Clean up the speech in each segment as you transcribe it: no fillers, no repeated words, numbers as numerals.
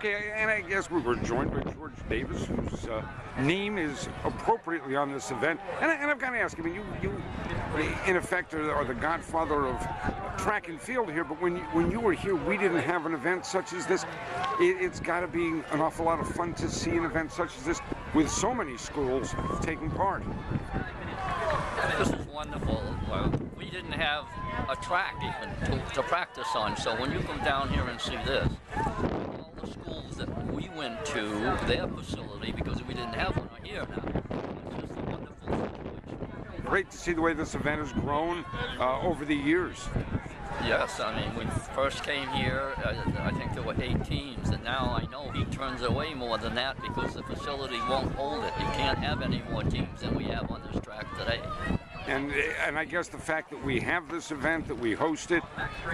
Okay, and I guess we were joined by George Davis, whose name is appropriately on this event. And I've got to ask, I mean, you in effect, are the godfather of track and field here, but when you were here, we didn't have an event such as this. It's got to be an awful lot of fun to see an event such as this with so many schools taking part. This is wonderful. We didn't have a track even to practice on, so when you come down here and see this, all the schools that we went to, their facility, because we didn't have one, are here now. It's just a wonderful situation. Great to see the way this event has grown over the years. Yes, I mean, when we first came here, I think there were 8 teams, and now I know he turns away more than that because the facility won't hold it. You can't have any more teams than we have on this track today. And I guess the fact that we have this event, that we host it,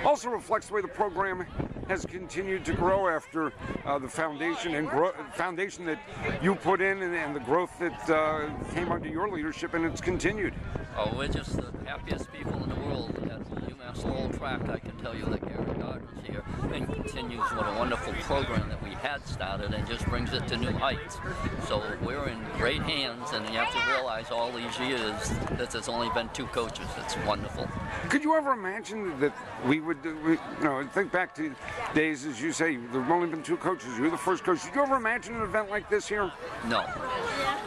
also reflects the way the program has continued to grow after the foundation foundation that you put in and the growth that came under your leadership, and it's continued. Oh, we're just the happiest people in the world at UMass Lowell Track. I can tell you that Gary Gardner's here and continues what a wonderful program that we had started and just brings it to new heights. So we're in great hands, and you have to realize all these years that there's only been 2 coaches. It's wonderful. Could you ever imagine that we would, think back to days, as you say, there have only been 2 coaches. You're the first coach. Did you ever imagine an event like this here? No.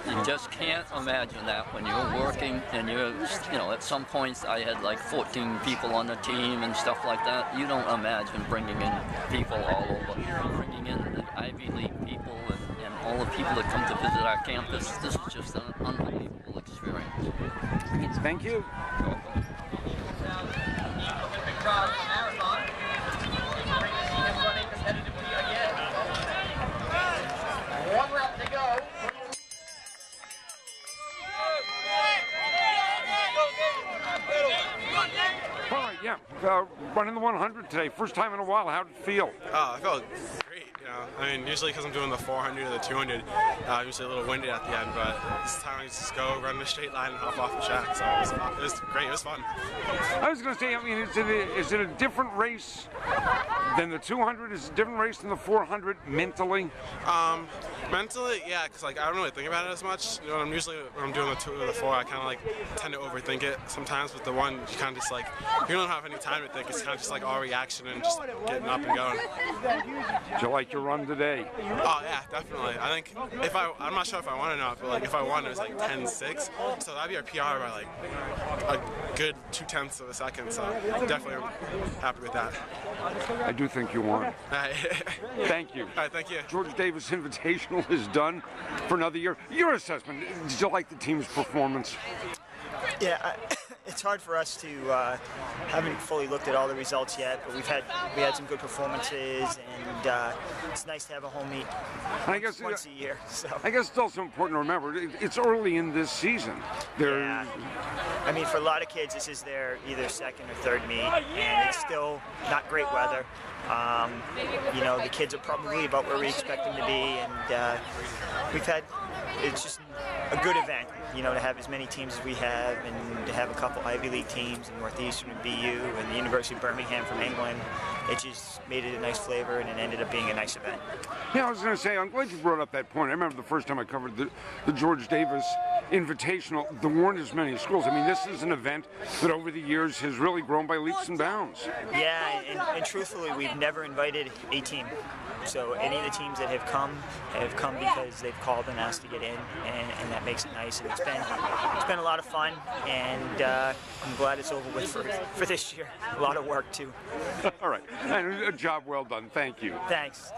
You just can't imagine that when you're working and you're, at some points I had like 14 people on the team and stuff like that. You don't imagine bringing in people all over, bringing in the Ivy League people and all the people that come to visit our campus. This is just an unbelievable experience. Thank you. One lap to go. All right, yeah, running the 100 today, first time in a while. How did it feel? Oh, I felt great. I mean, usually because I'm doing the 400 or the 200, I'm usually a little winded at the end, but this time I just go run the straight line and hop off the track. So it was great. It was fun. I was going to say, I mean, is it a different race than the 200? Is it a different race than the 400 mentally? Mentally, yeah, because I don't really think about it as much. When I'm doing the 2 or the 4, I kind of tend to overthink it sometimes. With the 1, you kind of just you don't have any time to think. It's kind of just all reaction and just getting up and going. Did you like your run today? Oh yeah, definitely. I think I'm not sure if I won or not, but if I won, it was 10:06. So that'd be our PR by a good 0.2 of a second. So definitely I'm happy with that. I do think you won. Thank you. All right, thank you. George Davis Invitational is done for another year. Your assessment, did you like the team's performance? Yeah, it's hard for us to haven't fully looked at all the results yet, but we had some good performances, and it's nice to have a home meet once a year. So I guess it's also important to remember it's early in this season. Yeah. I mean, for a lot of kids, this is their either second or third meet, and it's still not great weather. The kids are probably about where we expect them to be, and it's just a good event, to have as many teams as we have, and to have a couple Ivy League teams in Northeastern and BU and the University of Birmingham from England. It just made it a nice flavor, and it ended up being a nice event. Yeah, I was going to say, I'm glad you brought up that point. I remember the first time I covered the George Davis Invitational, there weren't as many schools. I mean, this is an event that over the years has really grown by leaps and bounds. Yeah, and truthfully, we've never invited a team. So any of the teams that have come because they've called and asked to get in, and that makes it nice. And it's been a lot of fun, and I'm glad it's over with for this year. A lot of work too. All right, and a job well done. Thank you. Thanks.